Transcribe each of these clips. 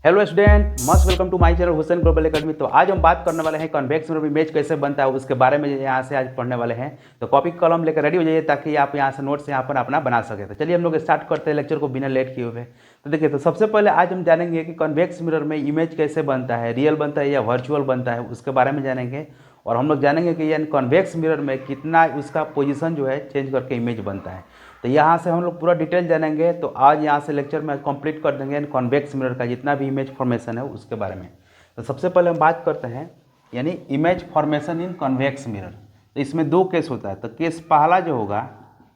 Hello student, must welcome to my channel Hussain Global Academy. तो आज हम बात करने वाले हैं कॉन्वेक्स मिरर इमेज कैसे बनता है, उसके बारे में यहाँ से आज पढ़ने वाले हैं। तो कॉपी कलम लेकर रेडी हो जाइए ताकि आप यहाँ से नोट्स यहाँ पर अपना बना सके। तो चलिए हम लोग स्टार्ट करते हैं लेक्चर को बिना लेट किए हुए। तो देखिए, तो सबसे पहले आज हम जानेंगे कि कॉन्वेक्स मिरर में इमेज कैसे बनता है, रियल बनता है या वर्चुअल बनता है, उसके बारे में जानेंगे। और हम लोग जानेंगे कि यानी कॉन्वेक्स मिरर में कितना उसका पोजीशन जो है चेंज करके इमेज बनता है। तो यहाँ से हम लोग पूरा डिटेल जानेंगे। तो आज यहाँ से लेक्चर में कंप्लीट कर देंगे कॉन्वेक्स मिरर का जितना भी इमेज फॉर्मेशन है उसके बारे में। तो सबसे पहले हम बात करते हैं यानी इमेज फॉर्मेशन इन कॉन्वेक्स मिरर। तो इसमें दो केस होता है। तो केस पहला जो होगा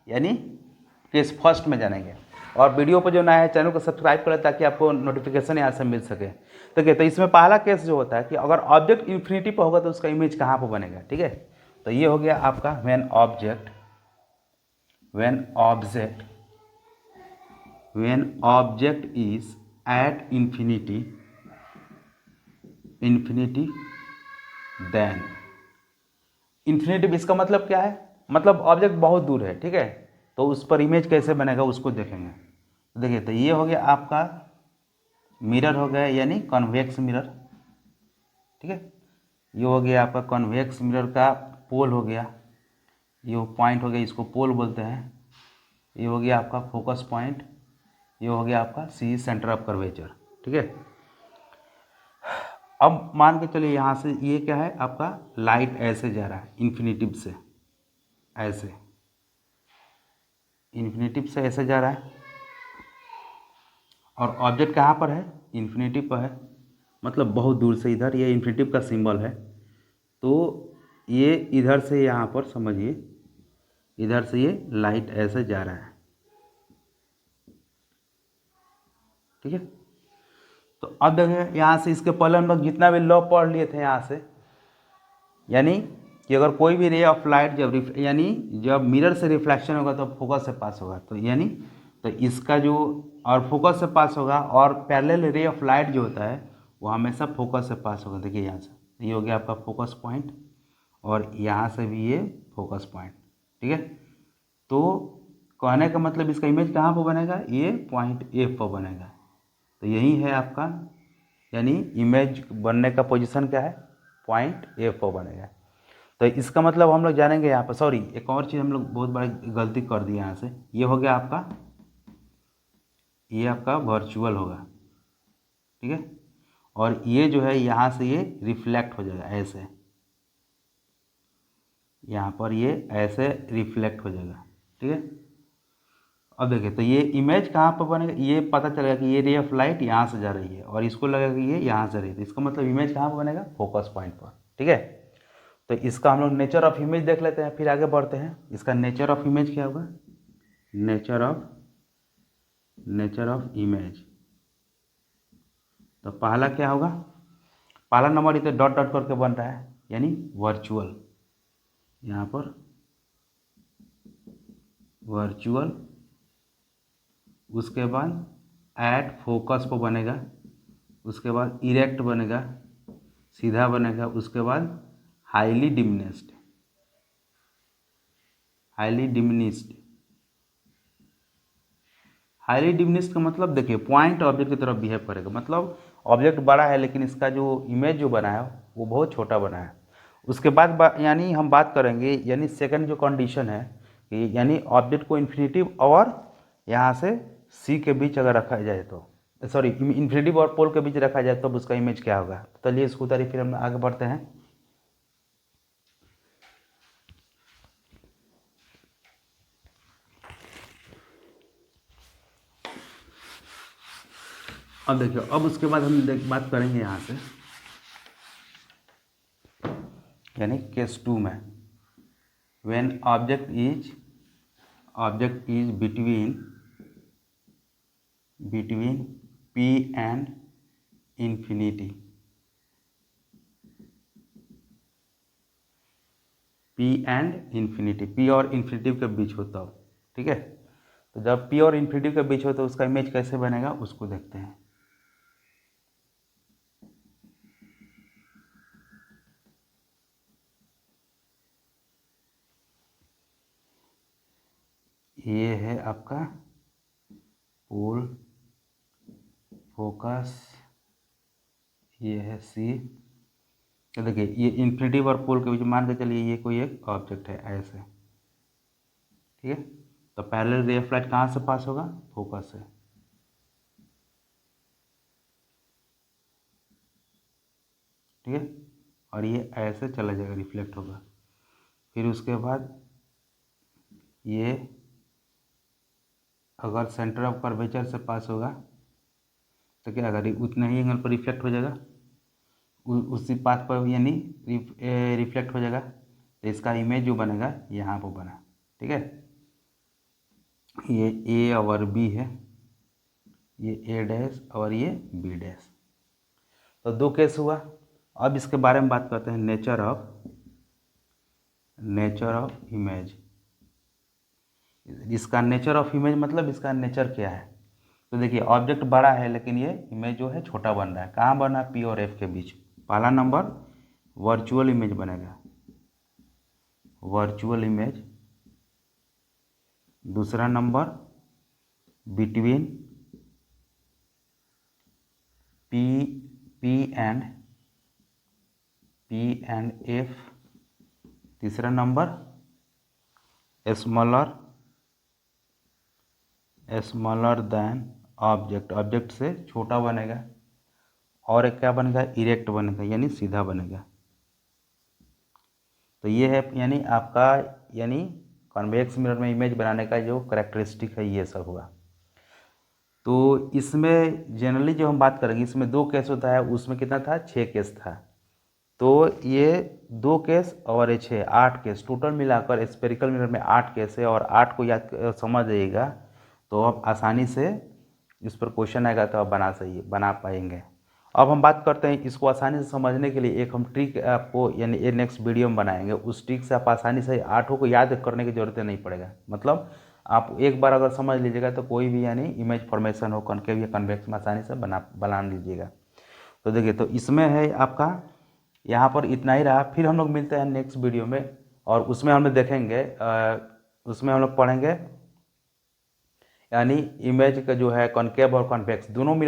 यानी केस फर्स्ट में जानेंगे। और वीडियो पर जो नया है चैनल को सब्सक्राइब करें ताकि आपको नोटिफिकेशन यहाँ से मिल सके। तो इसमें पहला केस जो होता है कि अगर ऑब्जेक्ट इन्फिनिटी पर होगा तो उसका इमेज कहाँ पर बनेगा। ठीक है, तो ये हो गया आपका when object is at infinity then infinity. इसका मतलब क्या है, मतलब ऑब्जेक्ट बहुत दूर है। ठीक है, तो उस पर इमेज कैसे बनेगा उसको देखेंगे। देखिए, तो ये हो गया आपका मिरर हो गया यानी कॉन्वेक्स मिरर। ठीक है, ये हो गया आपका कॉन्वेक्स मिरर का पोल हो गया, ये पॉइंट हो गया, इसको पोल बोलते हैं। ये हो गया आपका फोकस पॉइंट, ये हो गया आपका सी सेंटर ऑफ कर्वेचर। ठीक है, अब मान के चलिए यहाँ से ये क्या है आपका लाइट ऐसे जा रहा है इन्फिनिटिव से, ऐसे इन्फिनिटिव से ऐसे जा रहा है और ऑब्जेक्ट कहाँ पर है, इन्फिनिटिव पर है, मतलब बहुत दूर से इधर, ये इन्फिनिटिव का सिंबल है। तो ये इधर से यहाँ पर समझिए, इधर से ये लाइट ऐसे जा रहा है। ठीक है, तो अब देखें यहाँ से, इसके पहले हम लोग जितना भी लॉ पढ़ लिए थे यहाँ से, यानी कि अगर कोई भी रे ऑफ लाइट जब मिरर से रिफ्लेक्शन होगा तो फोकस से पास होगा। तो यानी तो इसका जो और फोकस से पास होगा, और पैरेलल रे ऑफ लाइट जो होता है वो हमेशा फोकस से पास होगा। देखिए यहाँ से ये हो गया आपका फोकस पॉइंट और यहाँ से भी ये फोकस पॉइंट। ठीक है, तो कहने का मतलब इसका इमेज कहाँ पर बनेगा, ये पॉइंट ए पर बनेगा। तो यही है आपका यानी इमेज बनने का पोजीशन क्या है, पॉइंट ए पर बनेगा। तो इसका मतलब हम लोग जानेंगे यहाँ पर, सॉरी एक और चीज़ हम लोग बहुत बड़ी गलती कर दी यहाँ से। ये हो गया आपका, ये आपका वर्चुअल होगा। ठीक है, और ये जो है यहाँ से ये रिफ्लेक्ट हो जाएगा ऐसे, यहाँ पर ये ऐसे रिफ्लेक्ट हो जाएगा। ठीक है, अब देखिए तो ये इमेज कहाँ पर बनेगा, ये पता चलेगा कि ये रे ऑफ लाइट यहाँ से जा रही है और इसको लगेगा कि ये यहाँ से रही है। तो इसका मतलब इमेज कहाँ पर बनेगा, फोकस पॉइंट पर। ठीक है, तो इसका हम लोग नेचर ऑफ इमेज देख लेते हैं, फिर आगे बढ़ते हैं। इसका नेचर ऑफ इमेज क्या होगा, नेचर ऑफ इमेज। तो पहला क्या होगा, पहला नंबर इधर डॉट डॉट करके बन रहा है यानी वर्चुअल, यहाँ पर वर्चुअल। उसके बाद एट फोकस पर बनेगा, उसके बाद इरेक्ट बनेगा, सीधा बनेगा। उसके बाद हाईली डिमिनिस्ड, हाईली डिमिनिस्ड का मतलब देखिए पॉइंट ऑब्जेक्ट की तरफ बिहेव करेगा। मतलब ऑब्जेक्ट बड़ा है लेकिन इसका जो इमेज जो बना है वो बहुत छोटा बना है। उसके बाद यानी हम बात करेंगे यानी सेकंड जो कंडीशन है कि यानी ऑब्जेक्ट को इन्फिनिटिव और यहाँ से सी के बीच अगर रखा जाए तो, सॉरी इन्फिनिटिव और पोल के बीच रखा जाए तो उसका इमेज क्या होगा। तो चलिए इसको उतारिए, फिर हम आगे बढ़ते हैं। अब देखिए, अब उसके बाद हम बात करेंगे यहाँ से यानी केस 2 में, when object is between P and infinity, P और इन्फिनिटिव के बीच होता हो। ठीक है, तो जब पी और इन्फिनिटिव के बीच हो तो उसका इमेज कैसे बनेगा उसको देखते हैं। ये है आपका पोल, फोकस ये है सी। तो देखिए ये इन्फिनिटी और पोल के बीच मान के चलिए ये कोई एक ऑब्जेक्ट है ऐसे, ठीक है। तो पैरेलल रे ऑफ लाइट कहाँ से पास होगा? फोकस से, ठीक है। और ये ऐसे चला जाएगा, रिफ्लेक्ट होगा। फिर उसके बाद ये अगर सेंटर ऑफ कर्वेचर से पास होगा तो क्या अगर उतना ही एंगल पर रिफ्लेक्ट हो जाएगा, उसी पाथ पर यानी रिफ्लेक्ट हो जाएगा। तो इसका इमेज जो बनेगा यहाँ पर बना, ठीक है। ये ए और बी है, ये ए डैश और ये बी डैश। तो दो केस हुआ। अब इसके बारे में बात करते हैं, नेचर ऑफ इमेज। इसका नेचर ऑफ इमेज मतलब इसका नेचर क्या है? तो देखिए ऑब्जेक्ट बड़ा है लेकिन ये इमेज जो है छोटा बन रहा है। कहाँ बना? पी और एफ के बीच। पहला नंबर वर्चुअल इमेज बनेगा, वर्चुअल इमेज। दूसरा number between P and F. तीसरा number smaller than object, object से छोटा बनेगा। और एक क्या बनेगा? इरेक्ट बनेगा, यानी सीधा बनेगा। तो ये है यानी आपका यानी कॉन्वेक्स मिरर में इमेज बनाने का जो करेक्टरिस्टिक है ये सब हुआ। तो इसमें जनरली जो हम बात करेंगे इसमें दो केस होता है, उसमें कितना था? 6 केस था। तो ये 2 केस और ये 6, 8 केस टोटल मिलाकर स्फेरिकल मिरर में 8 केस है। और 8 को याद समझ जाइएगा तो आप आसानी से इस पर क्वेश्चन आएगा तो आप बना पाएंगे। अब हम बात करते हैं इसको आसानी से समझने के लिए एक हम ट्रिक आपको यानी ये नेक्स्ट वीडियो में बनाएंगे। उस ट्रिक से आप आसानी से 8 को याद करने की ज़रूरत नहीं पड़ेगा। मतलब आप एक बार अगर समझ लीजिएगा तो कोई भी यानी इमेज फॉर्मेशन हो कॉन्केव या कन्वेक्स में आसानी से बना लीजिएगा। तो देखिए तो इसमें है आपका यहाँ पर इतना ही रहा। फिर हम लोग मिलते हैं नेक्स्ट वीडियो में और उसमें हम लोग देखेंगे उसमें हम लोग पढ़ेंगे यानी इमेज का जो है कॉन्केव और कॉन्वेक्स दोनों मिरर